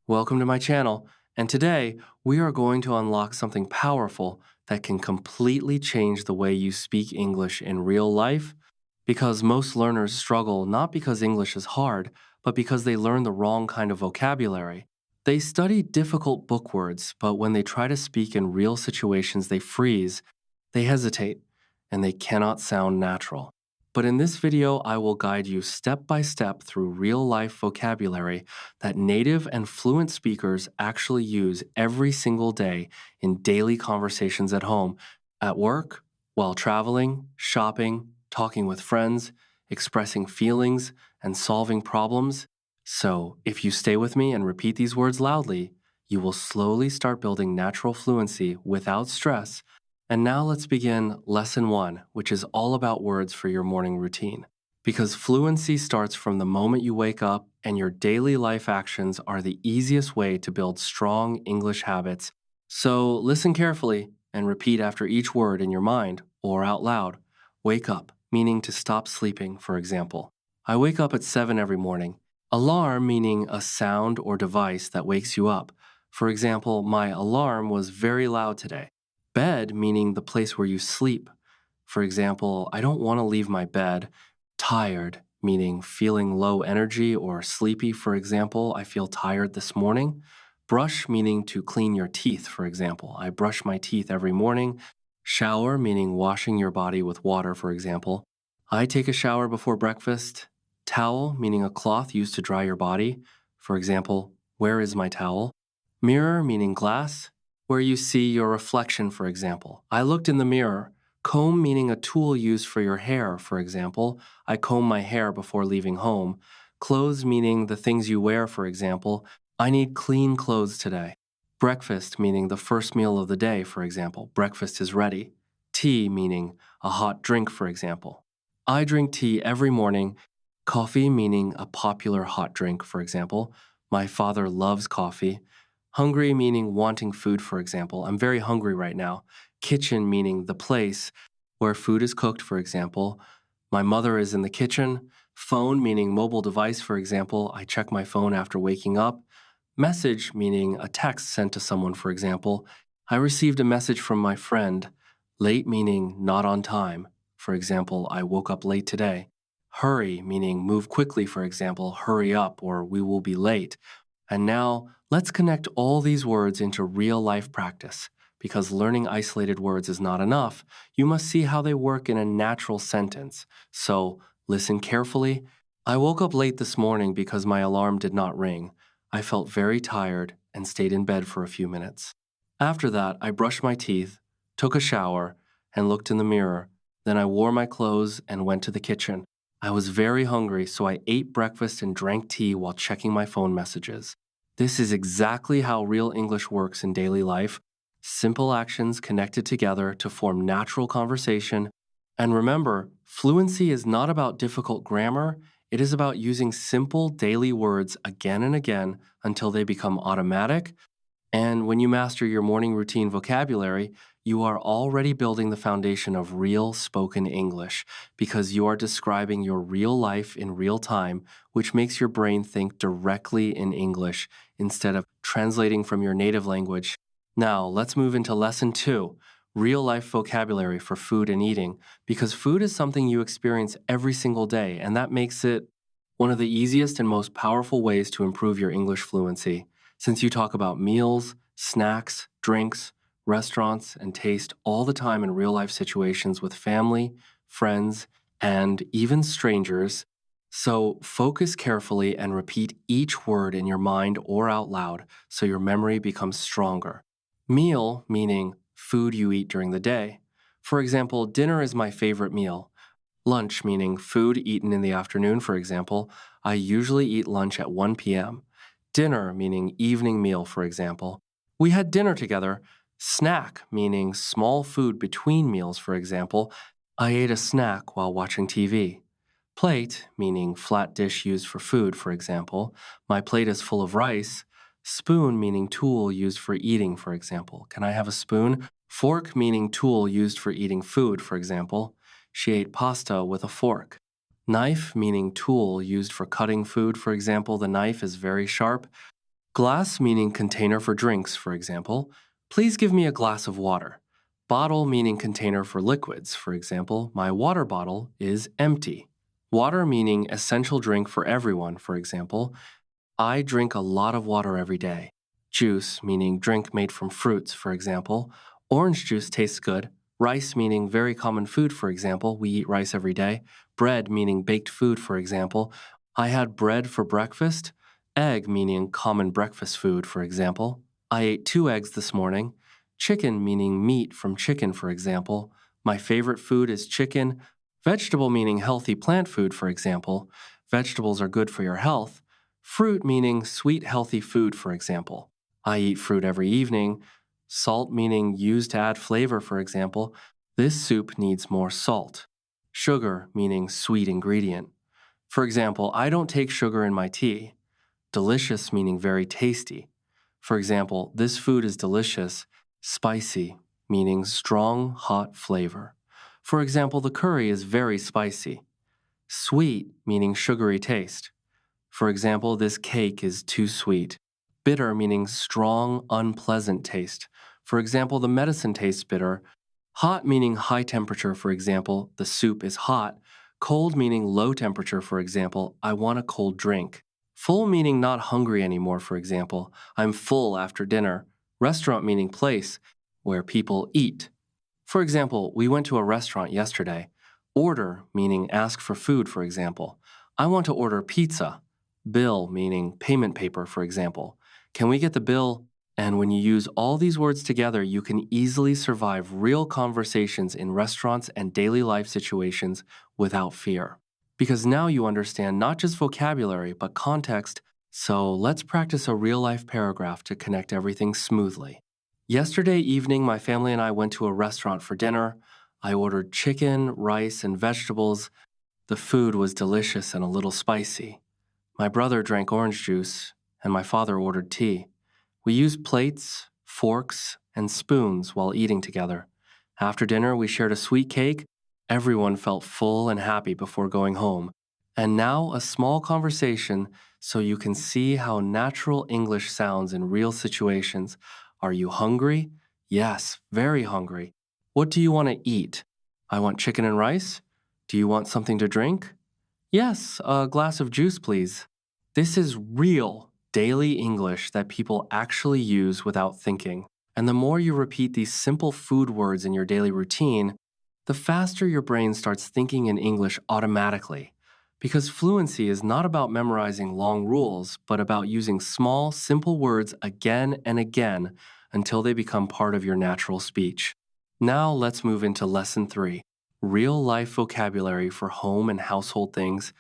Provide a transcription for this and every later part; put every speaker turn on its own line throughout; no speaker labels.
Welcome to my channel, and today we are going to unlock something powerful that can completely change the way you speak English in real life because most learners struggle not because English is hard, but because they learn the wrong kind of vocabulary. They study difficult book words, but when they try to speak in real situations, they freeze, they hesitate, and they cannot sound natural. But in this video, I will guide you step by step through real life vocabulary that native and fluent speakers actually use every single day in daily conversations at home, at work, while traveling, shopping, talking with friends, expressing feelings, and solving problems. So, if you stay with me and repeat these words loudly, you will slowly start building natural fluency without stress. And now let's begin lesson one, which is all about words for your morning routine. Because fluency starts from the moment you wake up, and your daily life actions are the easiest way to build strong English habits. So listen carefully and repeat after each word in your mind or out loud. Wake up, meaning to stop sleeping, for example. I wake up at 7 every morning. Alarm, meaning a sound or device that wakes you up. For example, my alarm was very loud today. Bed, meaning the place where you sleep. For example, I don't want to leave my bed. Tired, meaning feeling low energy or sleepy. For example, I feel tired this morning. Brush, meaning to clean your teeth. For example, I brush my teeth every morning. Shower, meaning washing your body with water. For example, I take a shower before breakfast. Towel, meaning a cloth used to dry your body. For example, where is my towel? Mirror, meaning glass, where you see your reflection, for example. I looked in the mirror. Comb, meaning a tool used for your hair, for example. I comb my hair before leaving home. Clothes, meaning the things you wear, for example. I need clean clothes today. Breakfast, meaning the first meal of the day, for example. Breakfast is ready. Tea, meaning a hot drink, for example. I drink tea every morning. Coffee, meaning a popular hot drink, for example. My father loves coffee. Hungry, meaning wanting food, for example. I'm very hungry right now. Kitchen, meaning the place where food is cooked, for example. My mother is in the kitchen. Phone, meaning mobile device, for example. I check my phone after waking up. Message, meaning a text sent to someone, for example. I received a message from my friend. Late, meaning not on time. For example, I woke up late today. Hurry, meaning move quickly, for example, hurry up or we will be late. And now, let's connect all these words into real life practice. Because learning isolated words is not enough, you must see how they work in a natural sentence. So, listen carefully. I woke up late this morning because my alarm did not ring. I felt very tired and stayed in bed for a few minutes. After that, I brushed my teeth, took a shower, and looked in the mirror. Then I wore my clothes and went to the kitchen. I was very hungry, so I ate breakfast and drank tea while checking my phone messages. This is exactly how real English works in daily life. Simple actions connected together to form natural conversation. And remember, fluency is not about difficult grammar, it is about using simple daily words again and again until they become automatic. And when you master your morning routine vocabulary, you are already building the foundation of real spoken English because you are describing your real life in real time, which makes your brain think directly in English instead of translating from your native language. Now, let's move into lesson two, real life vocabulary for food and eating, because food is something you experience every single day, and that makes it one of the easiest and most powerful ways to improve your English fluency. Since you talk about meals, snacks, drinks, restaurants, and taste all the time in real life situations with family, friends, and even strangers, so focus carefully and repeat each word in your mind or out loud so your memory becomes stronger. Meal, meaning food you eat during the day. For example, dinner is my favorite meal. Lunch, meaning food eaten in the afternoon, for example. I usually eat lunch at 1 p.m. Dinner, meaning evening meal, for example. We had dinner together. Snack, meaning small food between meals, for example. I ate a snack while watching TV. Plate, meaning flat dish used for food, for example. My plate is full of rice. Spoon, meaning tool used for eating, for example. Can I have a spoon? Fork, meaning tool used for eating food, for example. She ate pasta with a fork. Knife, meaning tool used for cutting food, for example. The knife is very sharp. Glass meaning container for drinks, for example. Please give me a glass of water. Bottle meaning container for liquids, for example. My water bottle is empty. Water meaning essential drink for everyone, for example. I drink a lot of water every day. Juice, meaning drink made from fruits, for example. Orange juice tastes good. Rice, meaning very common food, for example. We eat rice every day. Bread, meaning baked food, for example. I had bread for breakfast. Egg, meaning common breakfast food, for example. I ate 2 eggs this morning. Chicken, meaning meat from chicken, for example. My favorite food is chicken. Vegetable, meaning healthy plant food, for example. Vegetables are good for your health. Fruit meaning sweet, healthy food, for example. I eat fruit every evening. Salt meaning used to add flavor, for example. This soup needs more salt. Sugar meaning sweet ingredient. For example, I don't take sugar in my tea. Delicious meaning very tasty. For example, this food is delicious. Spicy meaning strong, hot flavor. For example, the curry is very spicy. Sweet meaning sugary taste. For example, this cake is too sweet. Bitter meaning strong, unpleasant taste. For example, the medicine tastes bitter. Hot meaning high temperature, for example, the soup is hot. Cold meaning low temperature, for example, I want a cold drink. Full meaning not hungry anymore, for example, I'm full after dinner. Restaurant meaning place where people eat. For example, we went to a restaurant yesterday. Order, meaning ask for food, for example. I want to order pizza. Bill, meaning payment paper, for example. Can we get the bill? And when you use all these words together, you can easily survive real conversations in restaurants and daily life situations without fear. Because now you understand not just vocabulary, but context. So let's practice a real life paragraph to connect everything smoothly. Yesterday evening, my family and I went to a restaurant for dinner. I ordered chicken, rice, and vegetables. The food was delicious and a little spicy. My brother drank orange juice, and my father ordered tea. We used plates, forks, and spoons while eating together. After dinner, we shared a sweet cake. Everyone felt full and happy before going home. And now, a small conversation so you can see how natural English sounds in real situations. Are you hungry? Yes, very hungry. What do you want to eat? I want chicken and rice. Do you want something to drink? Yes, a glass of juice, please. This is real, daily English that people actually use without thinking. And the more you repeat these simple food words in your daily routine, the faster your brain starts thinking in English automatically. Because fluency is not about memorizing long rules, but about using small, simple words again and again until they become part of your natural speech. Now let's move into Lesson 3, real life vocabulary for home and household things,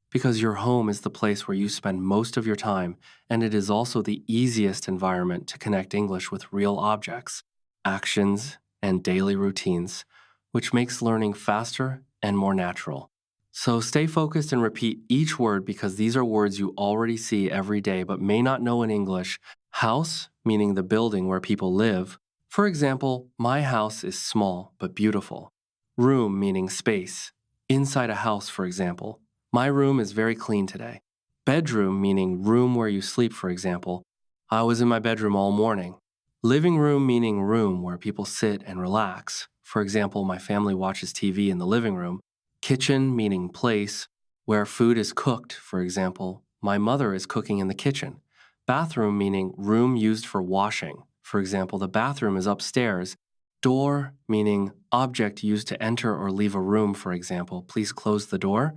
because your home is the place where you spend most of your time, and it is also the easiest environment to connect English with real objects, actions, and daily routines, which makes learning faster and more natural. So stay focused and repeat each word because these are words you already see every day but may not know in English. House, meaning the building where people live. For example, my house is small but beautiful. Room, meaning space. Inside a house, for example. My room is very clean today. Bedroom, meaning room where you sleep, for example. I was in my bedroom all morning. Living room, meaning room where people sit and relax. For example, my family watches TV in the living room. Kitchen, meaning place where food is cooked. For example, my mother is cooking in the kitchen. Bathroom, meaning room used for washing. For example, the bathroom is upstairs. Door, meaning object used to enter or leave a room, for example. Please close the door.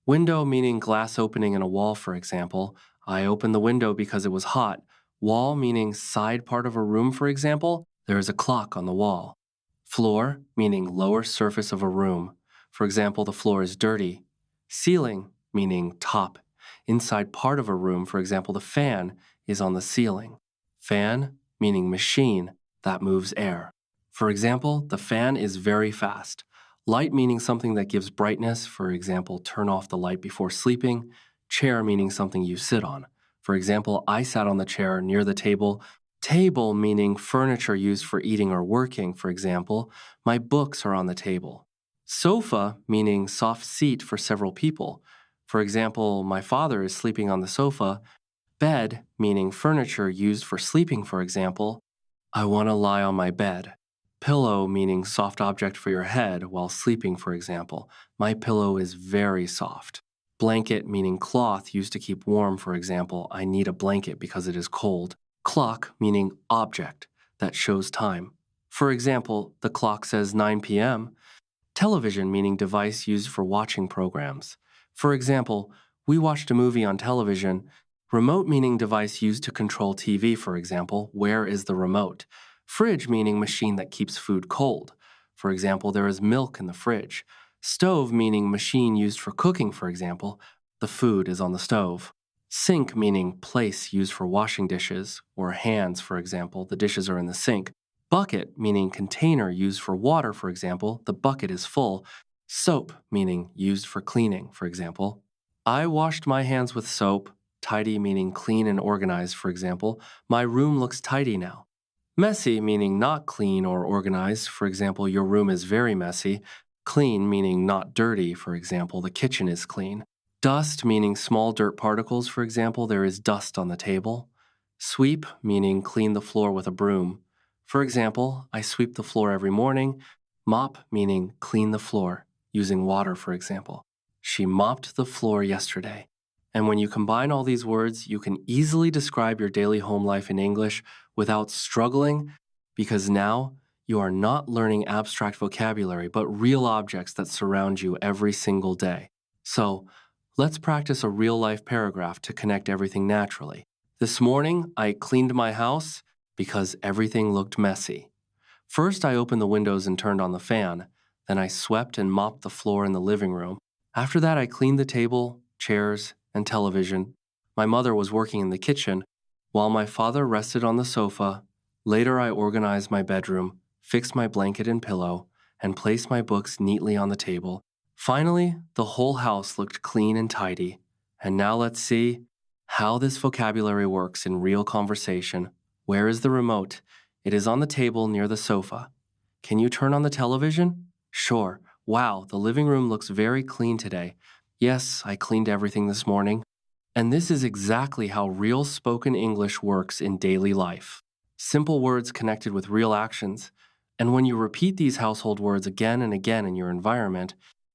Window meaning glass opening in a wall, for example. I opened the window because it was hot. Wall meaning side part of a room, for example. There is a clock on the wall. Floor meaning lower surface of a room. For example, the floor is dirty. Ceiling meaning top. Inside part of a room, for example, the fan is on the ceiling. Fan meaning machine that moves air. For example, the fan is very fast. Light meaning something that gives brightness, for example, turn off the light before sleeping. Chair meaning something you sit on. For example, I sat on the chair near the table. Table meaning furniture used for eating or working, for example. My books are on the table. Sofa meaning soft seat for several people. For example, my father is sleeping on the sofa. Bed, meaning furniture used for sleeping, for example, I want to lie on my bed. Pillow, meaning soft object for your head while sleeping, for example. My pillow is very soft. Blanket, meaning cloth used to keep warm, for example. I need a blanket because it is cold. Clock, meaning object that shows time. For example, the clock says 9 p.m. Television, meaning device used for watching programs. For example, we watched a movie on television. Remote, meaning device used to control TV, for example. Where is the remote? Fridge, meaning machine that keeps food cold. For example, there is milk in the fridge. Stove, meaning machine used for cooking, for example. The food is on the stove. Sink, meaning place used for washing dishes, or hands, for example. The dishes are in the sink. Bucket, meaning container used for water, for example, the bucket is full. Soap, meaning used for cleaning, for example. I washed my hands with soap. Tidy, meaning clean and organized, for example. My room looks tidy now. Messy, meaning not clean or organized, for example, your room is very messy. Clean, meaning not dirty, for example, the kitchen is clean. Dust, meaning small dirt particles, for example, there is dust on the table. Sweep, meaning clean the floor with a broom. For example, I sweep the floor every morning. Mop, meaning clean the floor, using water, for example. She mopped the floor yesterday. And when you combine all these words, you can easily describe your daily home life in English without struggling, because now you are not learning abstract vocabulary, but real objects that surround you every single day. So, let's practice a real life paragraph to connect everything naturally. This morning, I cleaned my house because everything looked messy. First, I opened the windows and turned on the fan. Then I swept and mopped the floor in the living room. After that, I cleaned the table, chairs, and television. My mother was working in the kitchen, while my father rested on the sofa. Later, I organized my bedroom, fixed my blanket and pillow, and placed my books neatly on the table. Finally, the whole house looked clean and tidy. And now let's see how this vocabulary works in real conversation. Where is the remote? It is on the table near the sofa. Can you turn on the television? Sure. Wow, the living room looks very clean today. Yes, I cleaned everything this morning. And this is exactly how real spoken English works in daily life. Simple words connected with real actions. And when you repeat these household words again and again in your environment,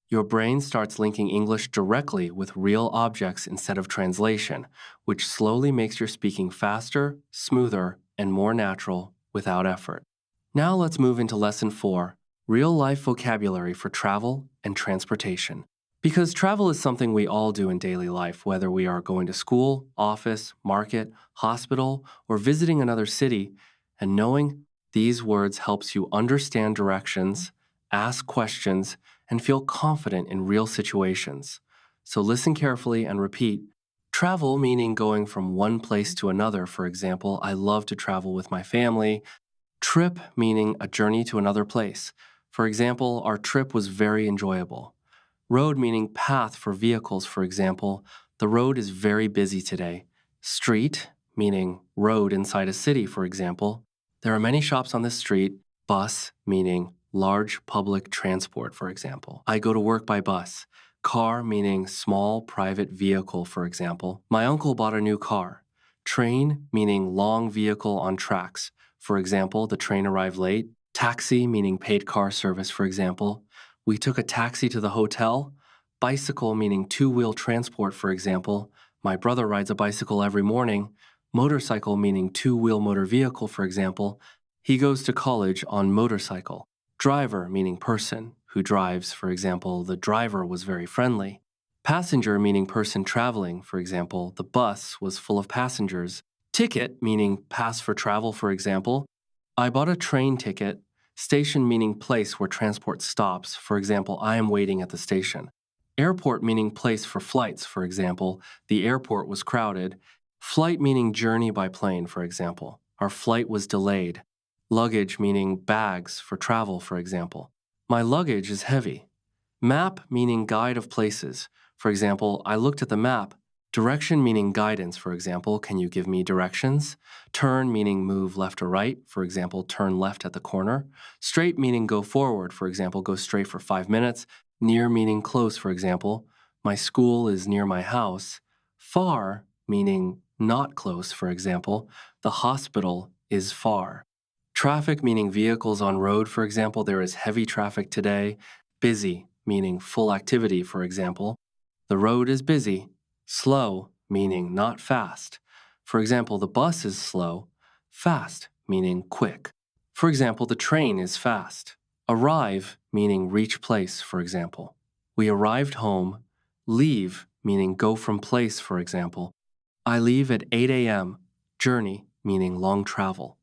your brain starts linking English directly with real objects instead of translation, which slowly makes your speaking faster, smoother, and more natural without effort. Now let's move into Lesson 4, Real Life Vocabulary for Travel and Transportation. Because travel is something we all do in daily life, whether we are going to school, office, market, hospital, or visiting another city, and knowing these words helps you understand directions, ask questions, and feel confident in real situations. So listen carefully and repeat. Travel meaning going from one place to another. For example, I love to travel with my family. Trip meaning a journey to another place. For example, our trip was very enjoyable. Road meaning path for vehicles, for example. The road is very busy today. Street meaning road inside a city, for example. There are many shops on this street. Bus meaning large public transport, for example. I go to work by bus. Car meaning small private vehicle, for example. My uncle bought a new car. Train meaning long vehicle on tracks. For example, the train arrived late. Taxi meaning paid car service, for example. We took a taxi to the hotel. Bicycle meaning two-wheel transport, for example. My brother rides a bicycle every morning. Motorcycle meaning two-wheel motor vehicle, for example. He goes to college on motorcycle. Driver meaning person who drives, for example, the driver was very friendly. Passenger meaning person traveling, for example, the bus was full of passengers. Ticket meaning pass for travel, for example. I bought a train ticket. Station meaning place where transport stops, for example, I am waiting at the station. Airport meaning place for flights, for example, the airport was crowded. Flight meaning journey by plane, for example, our flight was delayed. Luggage meaning bags for travel, for example. My luggage is heavy. Map meaning guide of places. For example, I looked at the map. Direction meaning guidance, for example, can you give me directions? Turn meaning move left or right, for example, turn left at the corner. Straight meaning go forward, for example, go straight for 5 minutes. Near meaning close, for example, my school is near my house. Far meaning not close, for example. The hospital is far. Traffic, meaning vehicles on road, for example. There is heavy traffic today. Busy, meaning full activity, for example. The road is busy. Slow, meaning not fast. For example, the bus is slow. Fast, meaning quick. For example, the train is fast. Arrive, meaning reach place, for example. We arrived home. Leave, meaning go from place, for example. I leave at 8 a.m. Journey, meaning long travel.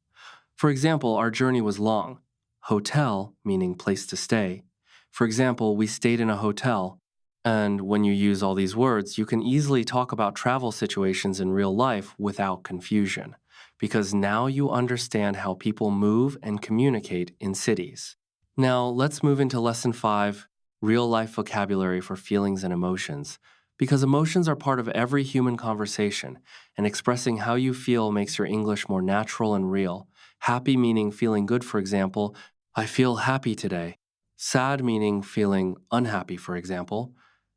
For example, our journey was long. Hotel, meaning place to stay. For example, we stayed in a hotel. And when you use all these words, you can easily talk about travel situations in real life without confusion, because now you understand how people move and communicate in cities. Now, let's move into Lesson 5, Real Life Vocabulary for Feelings and Emotions, because emotions are part of every human conversation, and expressing how you feel makes your English more natural and real. Happy meaning feeling good, for example. I feel happy today. Sad meaning feeling unhappy, for example.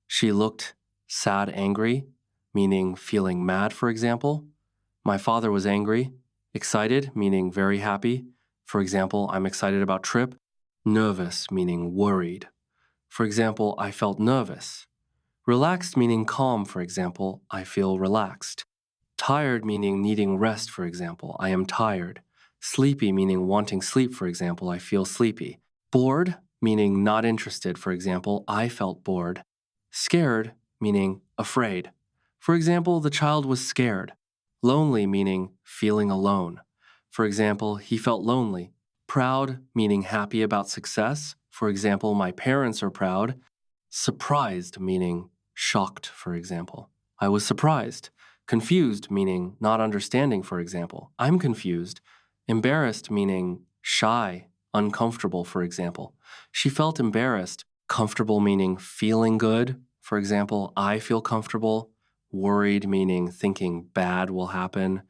She looked sad, angry, meaning feeling mad, for example. My father was angry. Excited, meaning very happy. For example, I'm excited about trip. Nervous, meaning worried. For example, I felt nervous. Relaxed, meaning calm, for example, I feel relaxed. Tired, meaning needing rest, for example, I am tired. Sleepy, meaning wanting sleep, for example, I feel sleepy. Bored, meaning not interested, for example, I felt bored. Scared, meaning afraid. For example, the child was scared. Lonely, meaning feeling alone. For example, he felt lonely. Proud, meaning happy about success. For example, my parents are proud. Surprised, meaning shocked, for example. I was surprised. Confused, meaning not understanding, for example. I'm confused. Embarrassed, meaning shy, uncomfortable, for example. She felt embarrassed. Comfortable, meaning feeling good. For example, I feel comfortable. Worried, meaning thinking bad will happen.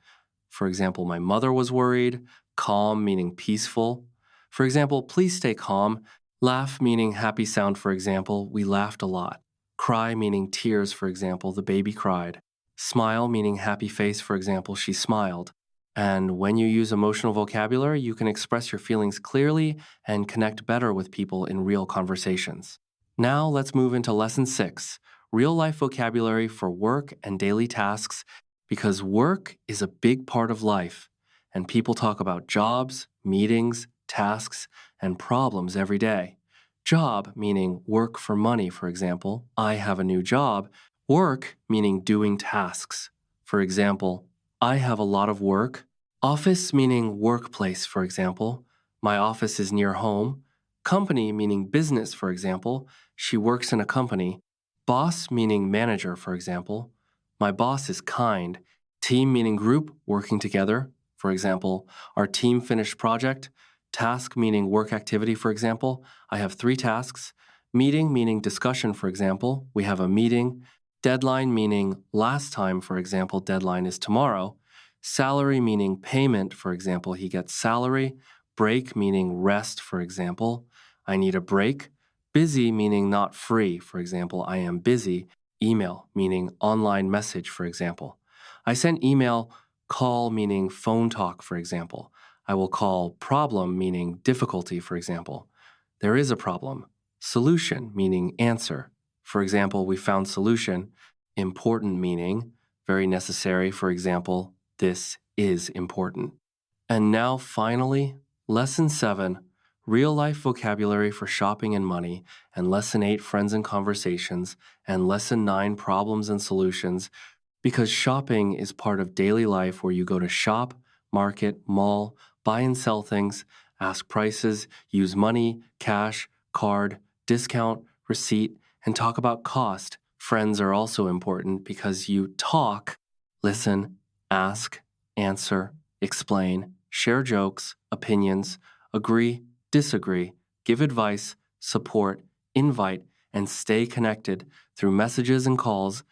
For example, my mother was worried. Calm, meaning peaceful. For example, please stay calm. Laugh, meaning happy sound, for example, we laughed a lot. Cry, meaning tears, for example, the baby cried. Smile, meaning happy face, for example, she smiled. And when you use emotional vocabulary, you can express your feelings clearly and connect better with people in real conversations. Now let's move into Lesson 6, Real Life Vocabulary for Work and Daily Tasks, because work is a big part of life, and people talk about jobs, meetings, tasks, and problems every day. Job, meaning work for money, for example, I have a new job. Work, meaning doing tasks. For example, I have a lot of work. Office, meaning workplace, for example. My office is near home. Company, meaning business, for example. She works in a company. Boss, meaning manager, for example. My boss is kind. Team, meaning group, working together. For example, our team finished project. Task, meaning work activity, for example. I have 3 tasks. Meeting, meaning discussion, for example. We have a meeting. Deadline, meaning last time, for example, deadline is tomorrow. Salary, meaning payment, for example, he gets salary. Break, meaning rest, for example. I need a break. Busy, meaning not free, for example, I am busy. Email, meaning online message, for example. I sent email. Call, meaning phone talk, for example. I will call problem, meaning difficulty, for example. There is a problem. Solution, meaning answer. For example, we found solution. Important, meaning very necessary. For example, this is important. And now, finally, Lesson 7, Real Life Vocabulary for Shopping and Money, and Lesson 8, Friends and Conversations, and Lesson 9, Problems and Solutions, because shopping is part of daily life where you go to shop, market, mall, buy and sell things, ask prices, use money, cash, card, discount, receipt, and talk about cost. Friends are also important because you talk, listen, ask, answer, explain, share jokes, opinions, agree, disagree, give advice, support, invite, and stay connected through messages and calls.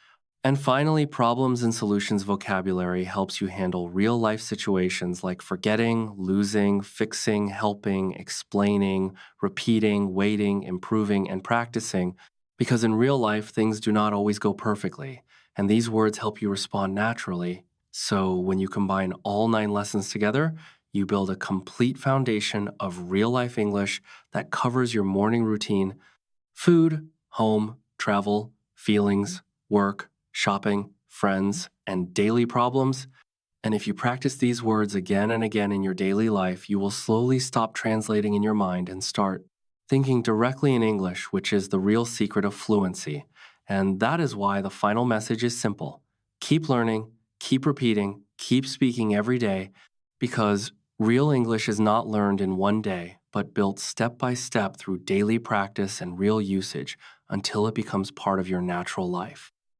And finally, problems and solutions vocabulary helps you handle real life situations like forgetting, losing, fixing, helping, explaining, repeating, waiting, improving, and practicing, because in real life, things do not always go perfectly, and these words help you respond naturally So, when you combine all 9 lessons together, you build a complete foundation of real life English that covers your morning routine: food, home, travel, feelings, work, shopping, friends, and daily problems. And if you practice these words again and again in your daily life, you will slowly stop translating in your mind and start thinking directly in English, which is the real secret of fluency. And that is why the final message is simple: keep learning, keep repeating, keep speaking every day, because real English is not learned in one day, but built step by step through daily practice and real usage until it becomes part of your natural life.